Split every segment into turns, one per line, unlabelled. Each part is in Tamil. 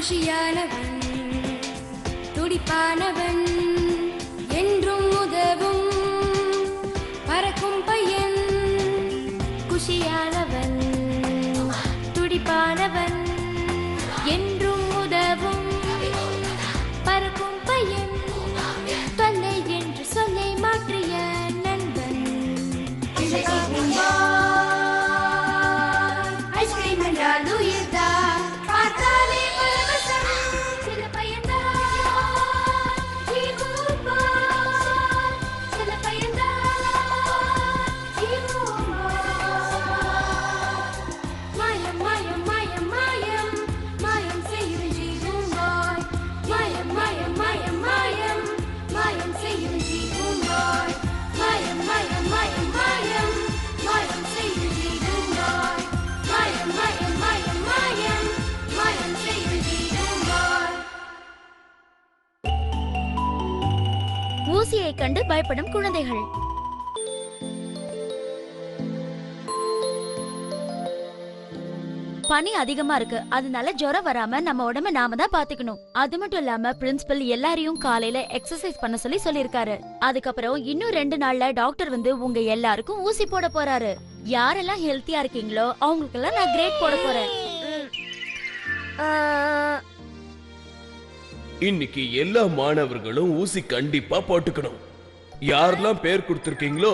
குஷியானவன் துடிப்பானவன் என்றும் உதவும் பறக்கும் பையன். குஷியானவன் துடிப்பானவன் என்றும் உதவும் பறக்கும் பையன். தொல்லை என்று சொல்லை மாற்றிய நண்பன். ஐஸ்கிரீம் என்றால் உயிர்தான் பார்த்தாலே பரவசம். சில பையன்தான் ஜீவூர்வான், சில பையன்தான் ஜீவூர்வான். மாயம் மாயம் மாயம் மாயம் மாயம் செய்யும் ஜீவூர்வான். மாயம் மாயம் மாயம் மாயம் மாயம் செய்யும் ஜீவூர்வான். மாயம் மாயம் மாயம் மாயம் மாயம் செய்யும் ஜீவூர்வான். மாயம் மாயம் மாயம் மாயம் மாயம் செய்யும் ஜீவூர்வான்.
ஊசியை கண்டு பயப்படும் குழந்தைகள். பனி அதிகமா இருக்கு, அதனால ஜுரம் வராம நம்ம உடம்ப நாம தான் பாத்துக்கணும். அது மட்டும் இல்லாம பிரின்சிபல் எல்லாரையும் காலையில எக்ஸசைஸ் பண்ண சொல்லிருக்காரு. அதுக்கப்புறம் இன்னும் 2 நாள்ல டாக்டர் வந்து உங்க எல்லாருக்கும் ஊசி போட போறாரு. யாரெல்லாம் ஹெல்த்தியா இருக்கீங்களோ அவங்களுக்கெல்லாம் நான் கிரேட் போட போறேன்.
இன்னைக்கு எல்லா மாணவர்களும் ஊசி கண்டிப்பா போட்டுக்கணும். யாரெல்லாம் பேர் கொடுத்திருக்கீங்களோ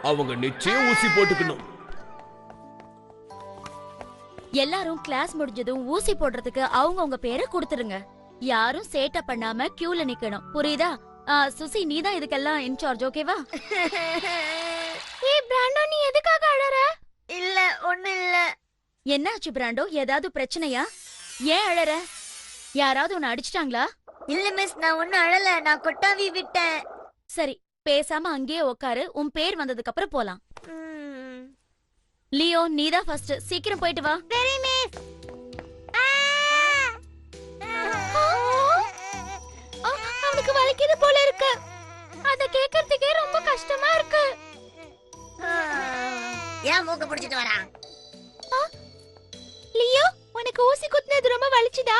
அவங்க நிச்சயம் ஊசி போட்டுக்கணும்.
எல்லாரும் கிளாஸ் முடிஞ்சதும் ஊசி போடுறதுக்கு அவங்க பேரை கொடுத்துருங்க. யாரும் சேட்டை பண்ணாம கியூல நிக்கணும், புரியுதா? சுசி, நீ தான் இதுக்கெல்லாம் இன்சார்ஜ், ஓகேவா? ஏய் பிராண்டோ, நீ எதுக்காக அழற?
இல்ல, ஒண்ணு இல்ல.
என்னாச்சு பிராண்டோ, ஏதாவது பிரச்சனையா? ஏன் அழற? யாராவது உன்னை அடிச்சிட்டாங்களா?
இல்ல மிஸ், நான் ஒண்ணு அழல, நான் கொட்டாவி விட்டேன்.
சரி, பேசாம அங்கேயே உட்காரு. உன் பேர் வந்ததுக்கு அப்புறம் போலாம். லியோ, நீதான் ஃபர்ஸ்ட். சீக்கிரம் போயிட்டு வா.
சரி மிஸ்.
அவனுக்கு வலிக்குது போல இருக்கு. அத கேக்குறதுக்கே ரொம்ப கஷ்டமா இருக்கு.
ஏன் மூக்க புடிச்சிட்டு வரான்?
லியோ, உனக்கு ஊசி குத்துனது ரொம்ப வலிச்சுதா?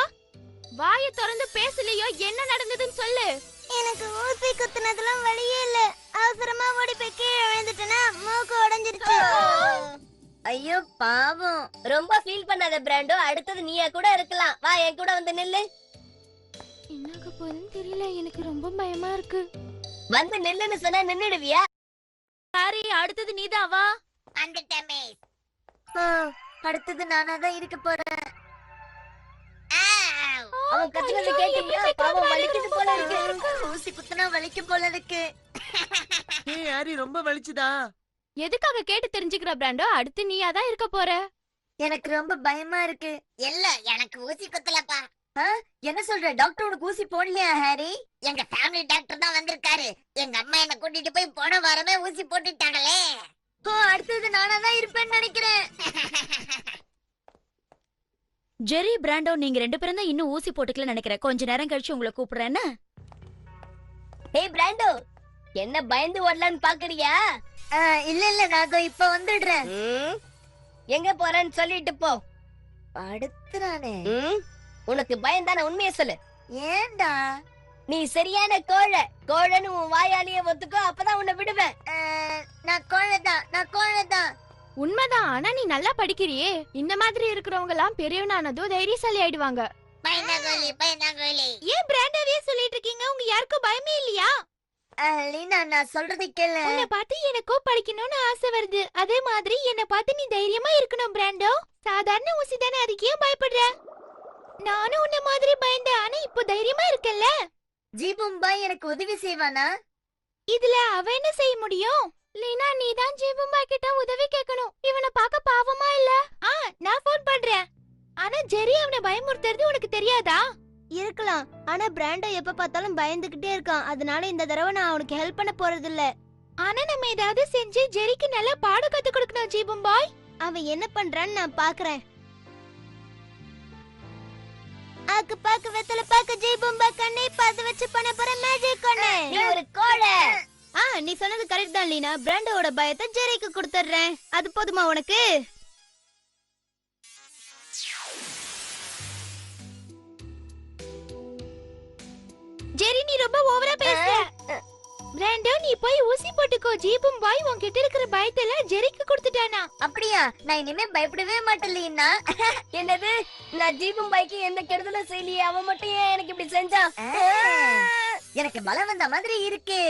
வாயை திறந்து பேசு லியோ, என்ன நடந்ததுன்னு சொல்லு.
எனக்கு ஊசி குத்துனதுலாம் வலியே இல்ல. அவசரமா ஓடி போய் கீழே விழுந்துட்டேனா மூக்கு உடைஞ்சிருச்சு. ஐயோ பாவம்.
ரொம்ப ஃபீல் பண்ணாத பிராண்டோ, அடுத்தது நீயா கூட இருக்கலாம். வா, என் கூட வந்து நில்லு.
என்னாக போறேன்னு தெரியல, எனக்கு ரொம்ப பயமா இருக்கு.
வந்து நில்லுன்னு சொன்னா நின்னுடுவியா?
சாரி, அடுத்தது நீதான், வா.
வந்துட்டேன் மிஸ். அடுத்தது நானா தான் இருக்க போறேன்.
அவன் கத்துனது கேட்டீங்களா? பாவம், வலிக்குது போல இருக்கு.
ஊசி குத்துனா வலிக்கும் போல இருக்கு.
ஏய் ஹாரி, ரொம்ப வலிச்சுதா?
எதுக்காக கேட்டு தெரிஞ்சுக்கிற பிராண்டோ? அடுத்து நீயா தான் இருக்க போற.
எனக்கு ரொம்ப பயமா இருக்கு.
இல்ல, எனக்கு ஊசி குத்தலப்பா.
என்ன சொல்ற? டாக்டர் உனக்கு ஊசி போடலையா ஹாரி?
எங்க ஃபேமிலி டாக்டர் தான் வந்திருக்காரு. எங்க அம்மா என்ன கூட்டிட்டு போய் போன வாரமே ஊசி போட்டுட்டாங்களே.
அடுத்தது நானா தான் இருப்பேன்னு நினைக்கிறேன்.
ஜெரி, பிராண்டோ, நீங்க 2 பேரும் தான் இன்னும் ஊசி போட்டுக்கல நினைக்கிறேன். கொஞ்ச நேரம் கழிச்சு உங்களை கூப்பிடுறேன்.
ஏய் பிராண்டோ, என்ன பயந்து ஓடலான்னு பாக்குறியா?
இல்ல இல்ல, நான் இப்ப வந்துடுறேன்.
எங்க போறேன்னு சொல்லிட்டு போ.
படுத்துறானே.
உனக்கு பயந்தான உண்மையை சொல்லு.
ஏண்டா?
நீ சரியான கோழை. கோழைன்னு உன் வாயாலேயே ஒத்துக்கோ, அப்பதான் உன்னை விடுவேன்.
நான் கோழைதான்.
உண்மைதான், ஆனா நீ நல்லா படிக்கிறியே. இந்த மாதிரி இருக்கிறவங்க எல்லாம் பெரியவனானதும் தைரியசாலி ஆயிடுவாங்க.
பயந்தாங்கோலி.
ஏன் பிராண்டோவே சொல்லிட்டு இருக்கீங்க? உங்க யாருக்கும் பயமே இல்லையா?
லீனா, நான் சொல்றதை கேளு.
உன்னை பார்த்து எனக்கும் படிக்கணும்னு ஆசை வருது. அதே மாதிரி என்ன பார்த்து நீ தைரியமா இருக்கணும் பிராண்டோ. சாதாரண ஊசி தானே, அதுக்கு ஏன் பயப்படுற? நானும் உன்ன மாதிரி பயந்தேன், ஆனா இப்போ தைரியமா இருக்கல்ல.
ஜீபும்பாய் எனக்கு உதவி செய்வானா?
இதுல அவ என்ன செய்ய முடியும்? லீனா, நீ தான் ஜீபும்பாய் கிட்ட உதவி கேட்கணும். இவனை பார்க்க பாவமா இல்ல? நான் போன் பண்றேன். ஆனா ஜெரி அவனை பயமுறுத்துறது உனக்கு தெரியாதா?
இருக்கலாம், ஆனா பிராண்டோ எப்ப பார்த்தாலும் பயந்துகிட்டே இருக்கான். அதனால இந்த தடவை நான் அவனுக்கு ஹெல்ப் பண்ண போறது இல்ல.
ஆனா நம்ம ஏதாவது செஞ்சு ஜெரிக்கு நல்லா பாடம் கத்து கொடுக்கணும் ஜீபும்பாய்.
அவன் என்ன பண்றான்னு நான் பாக்குறேன். ஆக்கு பாக்கு வெத்தல பாக்கு ஜீபும்பாய் கண்ணை பார்த்து வச்சு பண்ண போற மேஜிக் கண்ணே.
நீ ஒரு கோழை.
நீ சொன்னது கரெக்ட் தான் லீனா. பிராண்டோட பயத்தை ஜெரிக்கு கொடுத்துறேன். அது போதுமா உனக்கு?
ரொம்ப ஓவரா பேசுற. பிராண்டோ நீ போய் ஊசி போட்டுக்கோ. ஜீபும் பாய் உன்கிட்ட இருக்கிற பயத்துல ஜெரிக்கு கொடுத்துட்டானா.
அப்படியா? நான் இனிமே பயப்படவே மாட்டேன் லீனா.
என்னது? நான் ஜீபும் பைக்கு எந்த கெடுதலும் செய்யலையே, அவன் மட்டும் ஏன் எனக்கு இப்படி செஞ்சான்?
எனக்கு பலம் வந்த மாதிரி இருக்கு.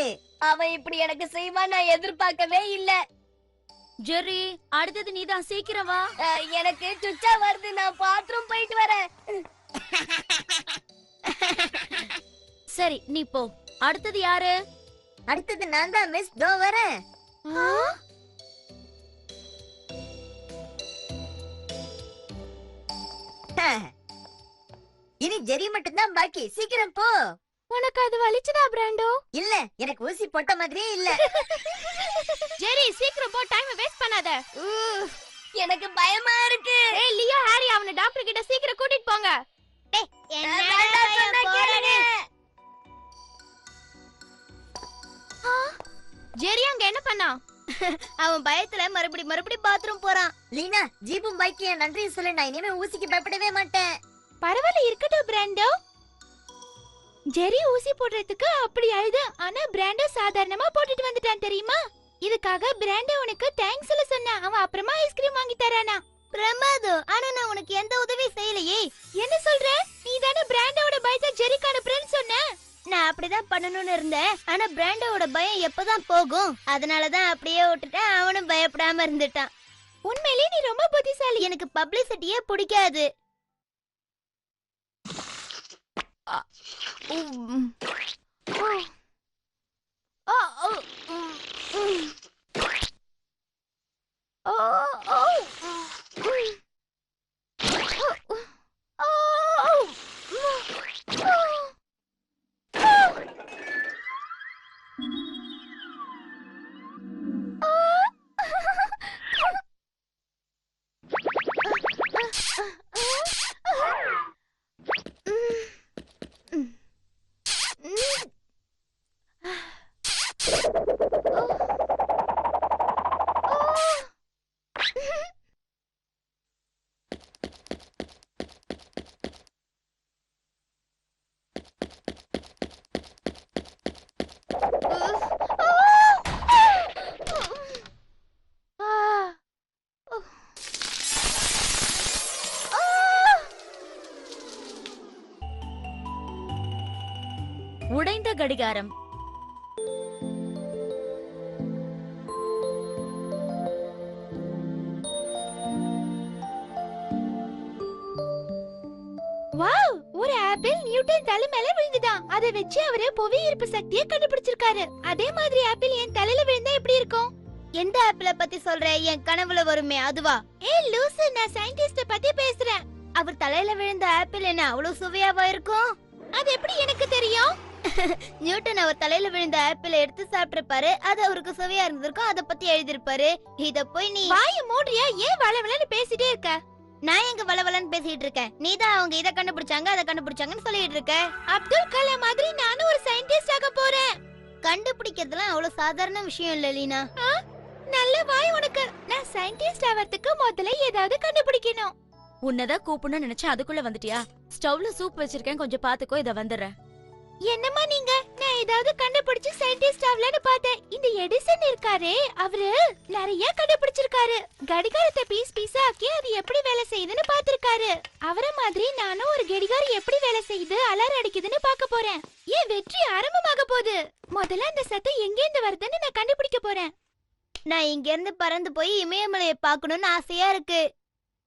அவன் இப்படி எனக்கு செய்வான் நான் எதிர்பார்க்கவே இல்ல.
ஜெரி, அடுத்தது நீதான், சீக்கிரம் வா.
எனக்கு சுச்சா வருது, நான் பாத்ரூம் போயிட்டு வரேன்.
சரி நீ போ. அடுத்தது யாரு?
அடுத்தது நான் தான் மிஸ். தோ வரேன். இனி ஜெரி மட்டும் தான் பாக்கி. சீக்கிரம் போ.
உனக்கு அது வலிச்சதா பிராண்டோ?
இல்ல, எனக்கு ஊசி போட்ட மாதிரியே இல்ல.
ஜெரி சீக்கிரம் போ, டைம் வேஸ்ட் பண்ணாத.
எனக்கு பயமா இருக்கு.
ஏய் லியோ, ஹாரி அவனை டாக்டர் கிட்ட சீக்கிரம் கூட்டிட்டு போங்க.
வேண்டாம் சொன்னா கேளுங்க.
ஜெரி அங்க என்ன பண்ணா?
அவன் பயத்துல மறுபடி பாத்ரூம் போறான்.
லீனா, ஜீபும் பாய்க்கு என் நன்றி சொல்லு. நான் இனிமே ஊசிக்கு பயப்படவே மாட்டேன்.
பரவாயில்ல, இருக்கட்டும் பிராண்டோ. ஜெரி ஊசி போடுறதுக்கு அப்படி அழுது, ஆனா பிராண்டோ சாதாரணமா போட்டுட்டு வந்துட்டான் தெரியுமா? இதுக்காக பிராண்டோ உனக்கு தேங்க்ஸ் சொல்ல சொன்னா. அவன் அப்புறமா ஐஸ்கிரீம் வாங்கி தரானா.
பிரமாதம். ஆனா நான் உனக்கு எந்த உதவி செய்யலையே.
என்ன சொல்ற? நீ தானே பிராண்டோட பயத்தை ஜெரிக்கு அனுப்புறேன்னு சொன்ன.
நான் அப்படிதான் பண்ணணும்னு இருந்தேன். ஆனா பிராண்டோட பயம் எப்பதான் போகும்? அதனாலதான் அப்படியே விட்டுட்டேன். அவனும் பயப்படாம இருந்துட்டான்.
உண்மையிலே நீ ரொம்ப புத்திசாலி.
எனக்கு பப்ளிசிட்டியே பிடிக்காது.
உடைந்த கடிகாரம். வாவ், ஒரு ஆப்பிள் நியூட்டன் தலை மேல விழுந்துதான். அதை வச்சு அவரு புவி ஈர்ப்பு சக்தியை கண்டுபிடிச்சிருக்காரு. அதே மாதிரி ஆப்பிள் என் தலையில விழுந்தா எப்படி இருக்கும்?
எந்த ஆப்பிள பத்தி சொல்ற? என் கனவுல வருமே அதுவா?
ஏய் லூசு, நான் சயின்டிஸ்ட பத்தி பேசுறேன்.
அவர் தலையில விழுந்த ஆப்பிள் என்ன அவ்வளவு சுவையாவா இருக்கும்?
அது எப்படி எனக்கு தெரியும்?
நியூட்டன் அவர் தலையில விழுந்த ஆப்பிள எடுத்து சாப்பிட்டிருப்பாரு. அது அவருக்கு சுவையா இருந்திருக்கும். அத பத்தி எழுதிருப்பாரு. இத போய் நீ
வாய மூடுறியா? ஏன் வளவளன்னு பேசிட்டே இருக்க?
நான் எங்க வளவலன்னு பேசிட்டு இருக்கேன். நீதான் அவங்க இத கண்டுபிடிச்சாங்க அதை கண்டுபிடிச்சாங்கன்னு சொல்லிட்டு இருக்க.
அப்துல் கலாம் மாதிரி நானும் ஒரு சயின்டிஸ்ட் ஆக போறேன்.
கண்டுபிடிக்கிறதுலாம் அவ்வளவு சாதாரண விஷயம் இல்ல லீனா.
நல்ல வாய் உனக்கு. நான் சயின்டிஸ்ட் ஆவறதுக்கு முதல்ல ஏதாவது கண்டுபிடிக்கணும். உன்னதான் கூப்பிடணும்னு நினைச்சேன், அதுக்குள்ள வந்துட்டியா? ஸ்டவ்ல சூப் வச்சிருக்கேன், கொஞ்சம் பாத்துக்கோ, இத வந்துடுறேன். என்னம்மா நீங்க? நான் ஏதாவது கண்டுபிடிச்சு சயின்டிஸ்ட் ஆவலன்னு பார்த்தேன். இந்த எடிசன் இருக்காரே, அவரு நிறைய கண்டுபிடிச்சிருக்காரு. கடிகாரத்தை பீஸ் பீஸா ஆக்கி அது எப்படி வேலை செய்யுதுன்னு பாத்திருக்காரு. அவர மாதிரி நானும் ஒரு கடிகாரம் எப்படி வேலை செய்யுது, அலாரம் அடிக்குதுன்னு பார்க்க போறேன். ஏன் வெற்றி ஆரம்பமாக போகுது. முதல்ல அந்த சத்தம் எங்க இருந்து வருதுன்னு நான் கண்டுபிடிக்க போறேன்.
நான் இங்க இருந்து பறந்து போய் இமயமலையை பார்க்கணும்னு ஆசையா இருக்கு.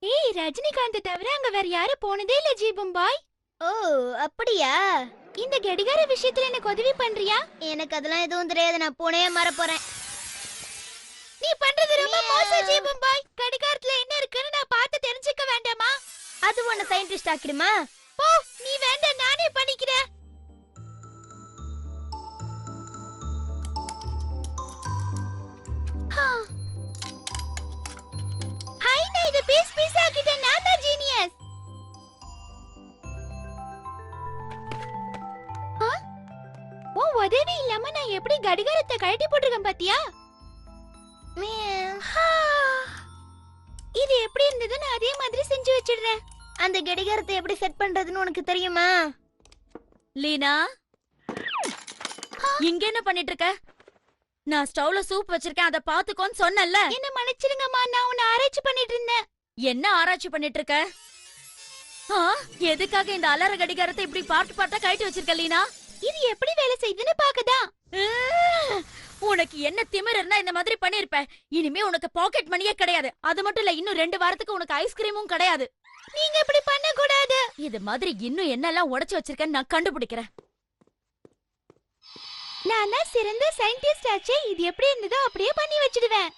ஏய், ரஜினிகாந்த் தவிர அங்க வேற யாரும் போனதே இல்ல ஜீபம் பாய்.
ஓ அப்படியா?
இந்த கடிகார விஷயத்துல எனக்கு உதவி பண்றியா?
எனக்கு அதெல்லாம் எதுவும் தெரியாது. நான் பூனையா மாற போறேன்.
நீ பண்றது ரொம்ப மோசம் ஜீபம் பாய். கடிகாரத்துல என்ன இருக்குன்னு நான் பார்த்து தெரிஞ்சுக்க வேண்டாமா?
அது உன்னை சயின்டிஸ்ட் ஆக்கிடுமா?
போ, நீ வேண்டாம், நானே பண்ணிக்கிறேன். ஹாய், நான் இத பீஸ் பீஸ் ஆக்கிட்டேன். நான் தான் ஜீனியஸ். உதவி இல்லாம நான் எப்படி கடிகாரத்தை கழட்டி போட்டிருக்கேன் பாத்தியா? இது எப்படி இருந்ததுன்னு அதே மாதிரி செஞ்சு வச்சிடுறேன்.
அந்த கடிகாரத்தை எப்படி செட் பண்றதுன்னு உனக்கு தெரியுமா?
லீனா, இங்க என்ன பண்ணிட்டு இருக்க? நான் ஸ்டவ்ல சூப் வச்சிருக்கேன், அத பாத்துக்கோன்னு சொன்னேன்ல.
என்ன மன்னிச்சிடுங்கம்மா, நான் உன்னை ஆராய்ச்சி பண்ணிட்டு இருந்தேன்.
என்ன ஆராய்ச்சி பண்ணிட்டு இருக்க? ஆ, எதுக்காக இந்த அலார கடிகாரத்தை இப்படி பார்ட் பார்ட்டா கழட்டி வச்சிருக்க லீனா?
இது எப்படி வேலை செய்யுதுன்னு பாக்கதான்.
உனக்கு என்ன திமிர் இருந்தா இந்த மாதிரி பண்ணிருப்ப. இனிமே உனக்கு பாக்கெட் மணியே கிடையாது. அது மட்டும் இல்ல, இன்னும் 2 வாரத்துக்கு உனக்கு ஐஸ்கிரீமும் கிடையாது.
நீங்க இப்படி பண்ண கூடாது.
இது மாதிரி இன்னும் என்னெல்லாம் உடைச்சு வச்சிருக்கேன்னு நான் கண்டுபிடிக்கிறேன்.
நான் தான் சிறந்த சயின்டிஸ்ட் ஆச்சே. இது எப்படி இருந்ததோ அப்படியே பண்ணி வச்சிடுவேன்.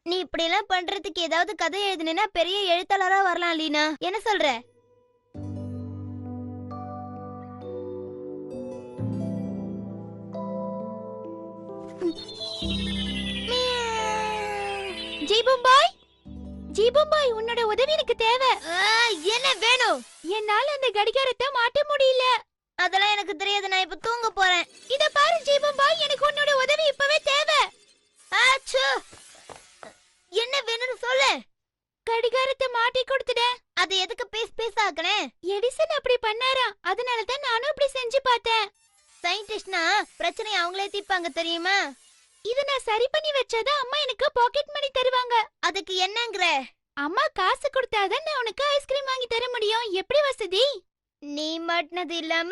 நீ இப்படி எல்லாம் பண்றதுக்கு ஏதாவது கதை எழுதுனா பெரிய எழுத்தாளரா வரலாம் லீனா. என்ன சொல்ற? ஜீபும்பாய், ஜீபும்பாய், உன்னோட உதவி எனக்கு தேவை. என்ன வேணும்? என்னால அந்த கடிகாரத்தை மாட்ட முடியல. அதெல்லாம் எனக்கு தெரியாது, நான் இப்ப தூங்க போறேன். இத பாரு ஜீபும்பாய், எனக்கு உன்னோட உதவி இப்பவே தேவை. ஆச்சு, என்ன வேணும்னு சொல்லு. கடிகாரத்தை மாட்டி கொடுத்துட. அது எதுக்கு பீஸ் ஆக்கனே? எடிசன் அப்படி பண்ணாரா, அதனால தான் நானும் அப்படி செஞ்சு பார்த்தேன். சயின்டிஸ்ட்னா பிரச்சனை அவங்களே தீர்ப்பாங்க தெரியுமா? இத நான் சரி பண்ணி வச்சாதான் அம்மா எனக்கு பாக்கெட் மணி தருவாங்க. அதுக்கு என்னங்கற? அம்மா காசு கொடுத்தாதான் நான் உனக்கு ஐஸ்கிரீம் வாங்கி தர முடியும். எப்படி வசதி? நீ மாட்டினது இல்லாம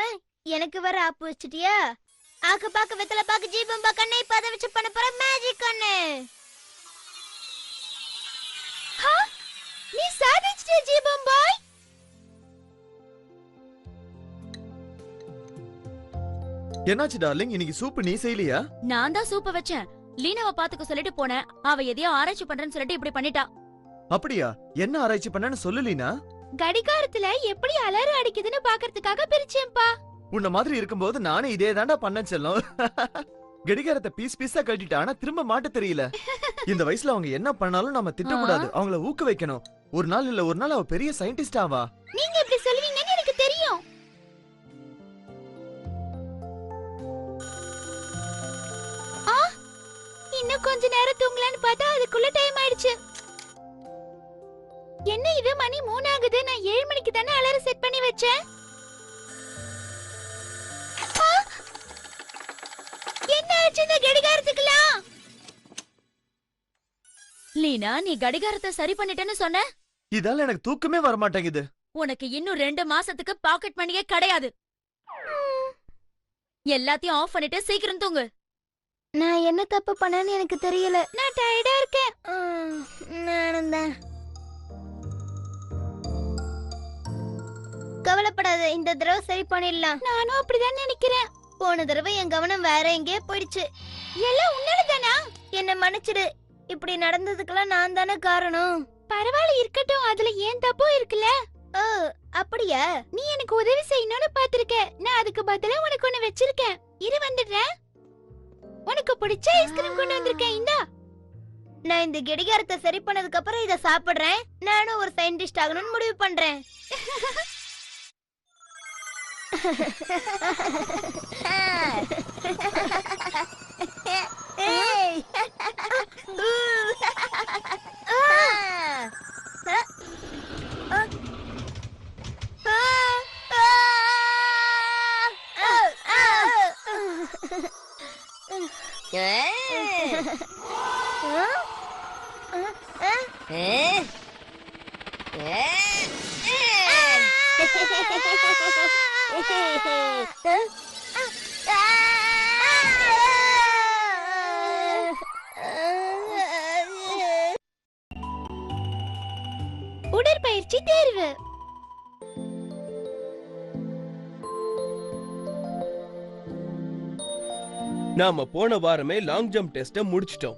எனக்கு வர ஆப்பு வச்சிட்டியா? ஆக்க பாக்க வெத்தல பாக்க ஜீபம்பா கண்ணை பத வச்சு பண்ண போற மேஜிக் கண்ணு. நீ சாதிச்சிட்டே ஜீபம்பாய்.
என்னாச்சு டார்லிங், இன்னைக்கு சூப் நீ செய்யலையா?
நான் தான் சூப்ப வச்சேன். லீனாவை பாத்துக்க சொல்லிட்டு போனேன். அவ எதையோ ஆராய்ச்சி பண்றேன்னு சொல்லிட்டு இப்படி பண்ணிட்டா.
அப்படியா? என்ன ஆராய்ச்சி பண்ணனு சொல்லலீனா?
கடிகாரத்துல எப்படி அலாரம் அடிக்குதுன்னு பாக்குறதுக்காக பிரிச்சேன்பா.
உன்ன மாதிரி இருக்கும்போது நானே இதே தாண்டா பண்ணேன் செல்லம். கடிகாரத்தை பீஸா கட்டிட்டா, ஆனா திரும்ப மாட்ட தெரியல. இந்த வயசுல அவங்க என்ன பண்ணாலும் நாம திட்டக்கூடாது, அவங்கள ஊக்க வைக்கணும். ஒரு நாள் இல்ல ஒரு நாள் அவ பெரிய சயின்டிஸ்ட் ஆவா.
நீங்க இப்படி சொல்லுவீங்கன்னு எனக்கு தெரியும். இன்னும் கொஞ்ச நேரம் தூங்கலான்னு பார்த்தா அதுக்குள்ள டைம் ஆயிடுச்சு. என்ன இது, மணி 3 ஆகுது. நான் 7 மணிக்கு தானே அலாரம் செட் பண்ணி வச்சேன். என்ன ஆச்சு இந்த கடிகாரத்துக்குலாம்?
லீனா, நீ கடிகாரத்தை சரி பண்ணிட்டேன்னு சொன்ன.
இதால எனக்கு தூக்கமே வர மாட்டேங்குது.
உனக்கு இன்னும் 2 மாசத்துக்கு பாக்கெட் மணியே கிடையாது. எல்லாத்தையும் ஆஃப் பண்ணிட்டு சீக்கிரம் தூங்கு.
நான் என்ன தப்பு பண்ணேன்னு எனக்கு தெரியல. நான் டயர்டா இருக்கேன். நானும் தான். கவலைப்படாத, இந்த தடவை சரி பண்ணிடலாம். நானும் அப்படிதான் நினைக்கிறேன். போன தடவை என் கவனம் வேற எங்கேயே போயிடுச்சு. எல்லாம் உன்னாலதானா? என்ன மன்னிச்சிடு. இப்படி நடந்ததுக்கெல்லாம் நான் தானே காரணம். பரவாயில்ல, இருக்கட்டும். அதுல ஏன் தப்பும் இருக்குல்ல. ஓ, அப்படியா? நீ எனக்கு உதவி செய்யணும்னு பாத்திருக்க. நான் அதுக்கு பதிலா உனக்கு ஒண்ணு வச்சிருக்கேன். இரு, வந்துடுறேன். உனக்கு பிடிச்ச ஐஸ்கிரீம் கொண்டு வந்திருக்கேன், இந்தா. நான் இந்த கடிகாரத்தை சரி பண்ணதுக்கு அப்புறம் இத சாப்பிடுறேன். நானும் ஒரு சயின்டிஸ்ட் ஆகணும்னு முடிவு பண்றேன். உடற்பயிற்சி தேர்வு.
நாம போன வாரமே லாங் ஜம்ப் டெஸ்ட முடிச்சிட்டோம்.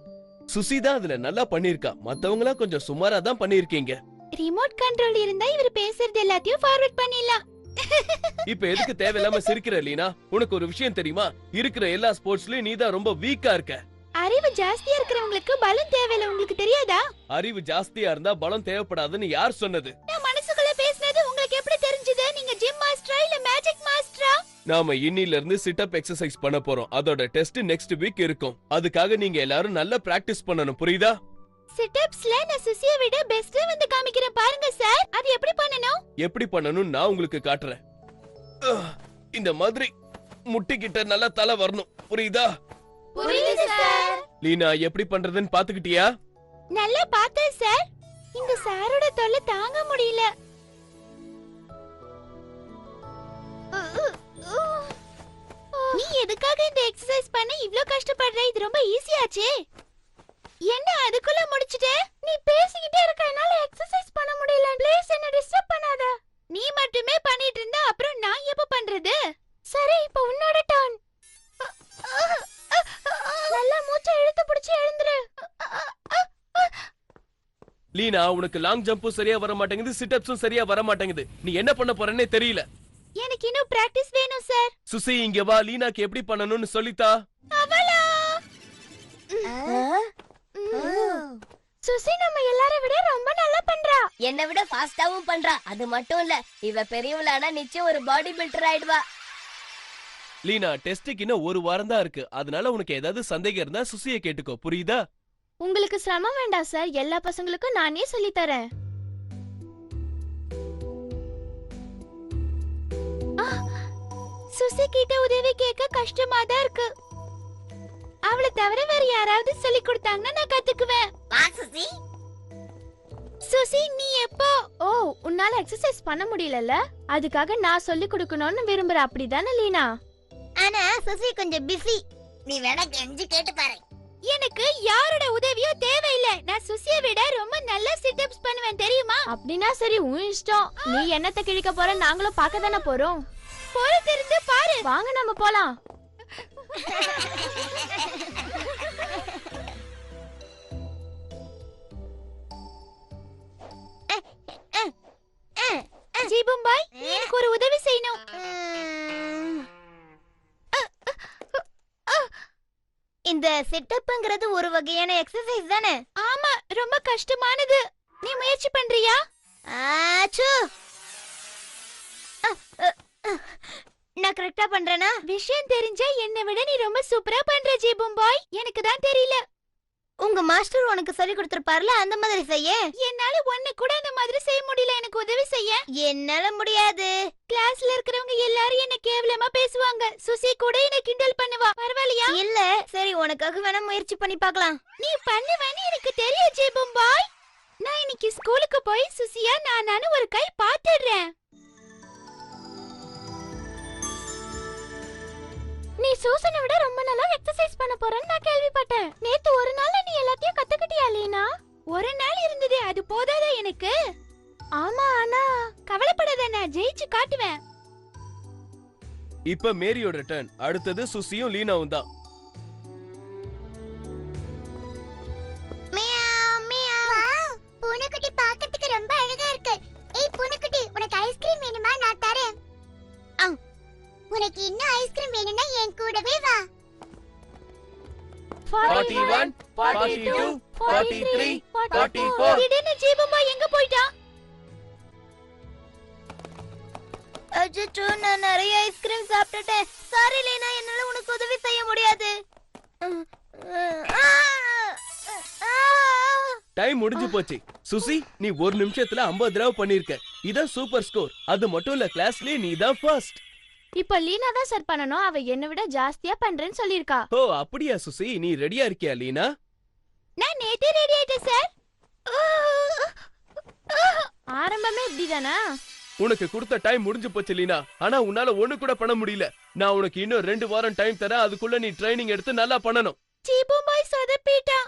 சுசி தான் அதுல நல்லா பண்ணிருக்கா. மத்தவங்களா கொஞ்சம் சுமாரா தான் பண்ணிருக்கீங்க.
ரிமோட் கண்ட்ரோல் இருந்தா இவர் பேசுறது எல்லாத்தையும் ஃபார்வர்ட் பண்ணிடலாம்.
இப்ப எதுக்கு தேவையில்லாம சிரிக்கிற லீனா? உனக்கு ஒரு விஷயம் தெரியுமா? இருக்கிற எல்லா ஸ்போர்ட்ஸ்லயும் நீ தான் ரொம்ப வீக்கா இருக்க.
அறிவு ஜாஸ்தியா இருக்கிறவங்களுக்கு பலம் தேவையில்ல, உங்களுக்கு தெரியாதா?
அறிவு ஜாஸ்தியா இருந்தா பலம் தேவைப்படாதுன்னு யார் சொன்னது?
நான் மனசுக்குள்ள பேசினது உங்களுக்கு எப்படி தெரிஞ்சது? நீங்க ஜிம் மாஸ்டரா இல்ல மேஜிக் மாஸ்டரா?
நாம இன்னில இருந்து சிட் அப் எக்ஸசைஸ் பண்ண போறோம். அதோட டெஸ்ட் நெக்ஸ்ட் வீக் இருக்கும். அதுக்காக நீங்க எல்லாரும் நல்லா பிராக்டிஸ் பண்ணணும், புரியுதா?
சிட் அப்ஸ்ல நான் சுசியை விட பெஸ்டா வந்து காமிக்கிறேன் பாருங்க சார். அது எப்படி பண்ணனும்?
எப்படி பண்ணனும் நான் உங்களுக்கு காட்டுறேன். இந்த மாதிரி முட்டிக்கிட்ட நல்லா தலை வரணும், புரியுதா?
புரியுது சார்.
லீனா எப்படி பண்றதுன்னு பாத்துக்கிட்டியா?
நல்லா பார்த்தேன் சார். இந்த சாரோட தொல்லை தாங்க முடியல. நீ எதுக்காக இந்த எக்ஸசைஸ் பண்ண இவ்ளோ கஷ்டப்படுற? இது ரொம்ப ஈஸியாச்சே. என்ன அதுக்குள்ள முடிச்சிட்ட? நீ பேசிக்கிட்டே இருக்க, என்னால எக்ஸசைஸ் பண்ண முடியல. ப்ளீஸ் என்ன டிஸ்டர்ப் பண்ணாத. நீ மட்டுமே பண்ணிட்டு இருந்தா அப்புறம் நான் எப்ப பண்றது? சரி, இப்போ உன்னோட டர்ன். நல்லா மூச்சை இழுத்து பிடிச்சு எழுந்துரு.
லீனா, உனக்கு லாங் ஜம்பும் சரியா வர மாட்டேங்குது, சிட் அப்ஸும் சரியா வர மாட்டேங்குது. நீ என்ன பண்ண போறேன்னே தெரியல.
எனக்கு இன்னும் பிராக்டிஸ் வேணும் சார்.
சுசி, இங்க வா. லீனாக்கு எப்படி பண்ணணும்னு சொல்லித்தா.
அவளா? சுசி நம்ம எல்லாரை விட ரொம்ப நல்லா பண்றா.
என்னை விட ஃபாஸ்டாவும் பண்றா. அது மட்டும் இல்ல, இவ பெரியவளானா நிச்சயம் ஒரு பாடி பில்டர் ஆயிடுவா.
லீனா, டெஸ்டுக்கு இன்னும் ஒரு வாரம் தான் இருக்கு. அதனால உனக்கு ஏதாவது சந்தேகம் இருந்தா சுசியை கேட்டுக்கோ, புரியுதா?
உங்களுக்கு சிரமம் வேண்டாம் சார். எல்லா பசங்களுக்கும் நானே சொல்லி தரேன். சுசி கிட்ட உதவி கேட்க கஷ்டமா தான் இருக்கு. அவளை தவிர வேற யாராவது சொல்லி கொடுத்தாங்கன்னா நான் கத்துக்குவேன்.
வா சுசி.
சுசி, நீ எப்போ? ஓ, உன்னால எக்ஸசைஸ் பண்ண முடியலல்ல, அதுக்காக நான் சொல்லி கொடுக்கணும்னு விரும்புற, அப்படிதானே லீனா?
ஆனா சுசி கொஞ்சம் பிஸி. நீ வேணா கெஞ்சி கேட்டு பாரு.
எனக்கு யாரோட உதவியோ தேவையில்லை. நான் சுசியை விட ரொம்ப நல்ல சிட் அப்ஸ் பண்ணுவேன், தெரியுமா? அப்படினா சரி, உன் இஷ்டம். நீ என்னத்தை கிழிக்க போற, நாங்களும் பார்க்க தானே போறோம். பொறுத்திருந்து பாரு. வாங்க நம்ம போலாம். ஜீபும்பாய், எனக்கு ஒரு உதவி செய்யணும்.
இந்த செட்டப்ங்கிறது ஒரு வகையான எக்ஸசைஸ் தானே?
ஆமா, ரொம்ப கஷ்டமானது. நீ முயற்சி பண்றியா?
ஆச்சு. நான் கரெக்டா பண்றேனா?
விஷயம் தெரிஞ்சா என்னை விட நீ ரொம்ப சூப்பரா பண்ற ஜீபும்பாய். எனக்கு தான் தெரியல.
உங்க மாஸ்டர் உனக்கு சொல்லி கொடுத்திருப்பார்ல, அந்த மாதிரி செய்ய.
என்னால ஒண்ணு கூட அந்த மாதிரி செய்ய முடியல. எனக்கு உதவி செய்ய
என்னால முடியாது.
கிளாஸ்ல இருக்கிறவங்க எல்லாரும் என்ன கேவலமா பேசுவாங்க. சுசி கூட என்ன கிண்டல் பண்ணுவா. பரவாயில்லையா?
இல்ல, சரி, உனக்காக வேணா முயற்சி பண்ணி பார்க்கலாம்.
நீ பண்ணுவேன்னு எனக்கு தெரியும் ஜீபும்பாய். நான் இன்னைக்கு ஸ்கூலுக்கு போய் சுசியா நானு ஒரு கை பாத்துடுறேன். நீ சூசனை விட ரொம்ப நல்லா எக்ஸசைஸ் பண்ண போறேன்னு நான் கேள்விப்பட்டேன். நேத்து ஒரு நாள்ல நீ எல்லாத்தையும் கத்துக்கிட்டியா லீனா? ஒரு நாள் இருந்தது, அது போதாதா எனக்கு? ஆமா, ஆனா கவலைப்படாத, நான் ஜெயிச்சு காட்டுவேன்.
இப்ப மேரியோட டர்ன். அடுத்தது சுசியும் லீனாவும் தான்.
பூனைக்குட்டி பார்க்கிறதுக்கு ரொம்ப அழகா இருக்கு. ஏய் பூனைக்குட்டி, உனக்கு ஐஸ்கிரீம் வேணுமா? நான் தரேன். உனக்கு இன்னும் ஐஸ்கிரீம் வேணும்னா என் கூடவே வா.
41, 42, 43, 44.
திடீர்னு ஜீபும்பாய் எங்க போயிட்டா?
அச்சோ, நான் நிறைய ஐஸ்கிரீம் சாப்பிட்டுட்டேன். சாரி லீனா, என்னால உனக்கு உதவி செய்ய முடியாது.
டைம் முடிஞ்சு போச்சு. சுசி, நீ ஒரு நிமிஷத்துல 50 தடவை பண்ணிருக்க. இதான் சூப்பர் ஸ்கோர். அது மட்டும் இல்ல, கிளாஸ்லயே நீ தான் ஃபர்ஸ்ட்.
இப்ப லீனா தான் சார் பண்ணணும். அவ என்ன விட ஜாஸ்தியா பண்றேன்னு சொல்லிருக்கா.
ஓ அப்படியா சுசி, நீ ரெடியா இருக்கியா லீனா?
நான் நேத்தே ரெடி ஆயிட்டேன் சார். ஆரம்பமே இப்படிதானா?
உனக்கு கொடுத்த டைம் முடிஞ்சு போச்சு லீனா. ஆனா உன்னால ஒண்ணு கூட பண்ண முடியல. நான் உனக்கு இன்னும் 2 வாரம் டைம் தரேன். அதுக்குள்ள நீ ட்ரைனிங் எடுத்து நல்லா பண்ணணும்.
ஜீபும்பாய் சொதப்பிட்டா.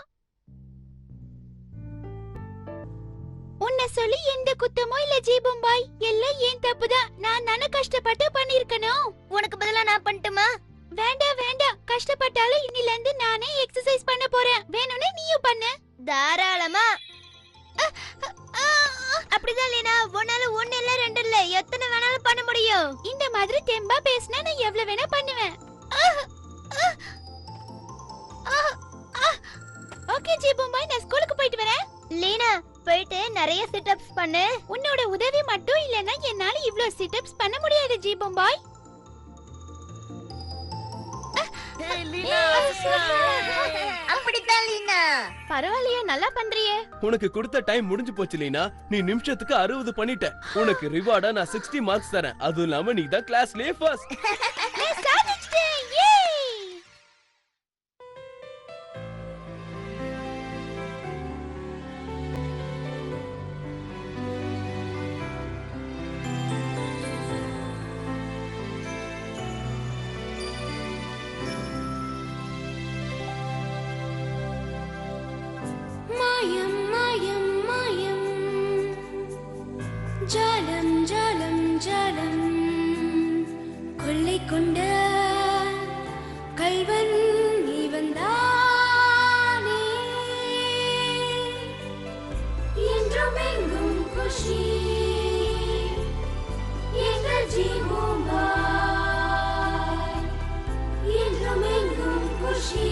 உன்னை சொல்லி எந்த குத்தமும் இல்ல ஜீபும்பாய். எல்லாம் ஏன் தப்புதான். நான் தானே கஷ்டப்பட்டு பண்ணிருக்கணும்.
உனக்கு பதிலா நான் பண்ணட்டுமா?
வேண்டாம் வேண்டாம், கஷ்டப்பட்டாலும் இன்னில இருந்து நானே எக்ஸசைஸ் பண்ண போறேன். வேணும்னா நீயும் பண்ணு.
தாராளமா. அப்படிதான் லீனா, உன்னால 1 இல்ல 2 இல்ல, எத்தனை வேணாலும் பண்ண முடியும்.
இந்த மாதிரி தெம்பா பேசினா நான் எவ்வளவு வேணா பண்ணுவேன். ஓகே ஜீபும்பாய், நான் ஸ்கூலுக்கு போயிட்டு வரேன்.
லீனா, போயிட்டு நிறைய சிட் அப்ஸ் பண்ணு.
உன்னோட உதவி மட்டும் இல்லனா என்னால இவ்ளோ சிட் அப்ஸ் பண்ண முடியாது ஜீபும்பாய்.
அப்படிதான் லீனா.
பரவாயில்லையே, நல்லா பண்றியே.
உனக்கு கொடுத்த டைம் முடிஞ்சு போச்சு லீனா. நீ நிமிஷத்துக்கு 60 பண்ணிட்ட. உனக்கு ரிவார்டா நான் 60 மார்க்ஸ் தரேன். அதுவும் இல்லாம நீ தான் கிளாஸ்லயே ஃபர்ஸ்ட்.
மாயம் மாயம் மாயம் ஜாலம் ஜாலம் ஜாலம் கொள்ளை கொண்ட கல்வன் இவன்தானே என்றும் எங்கும் குஷி எங்கள் ஜீவன் என்றும் எங்கும் குஷி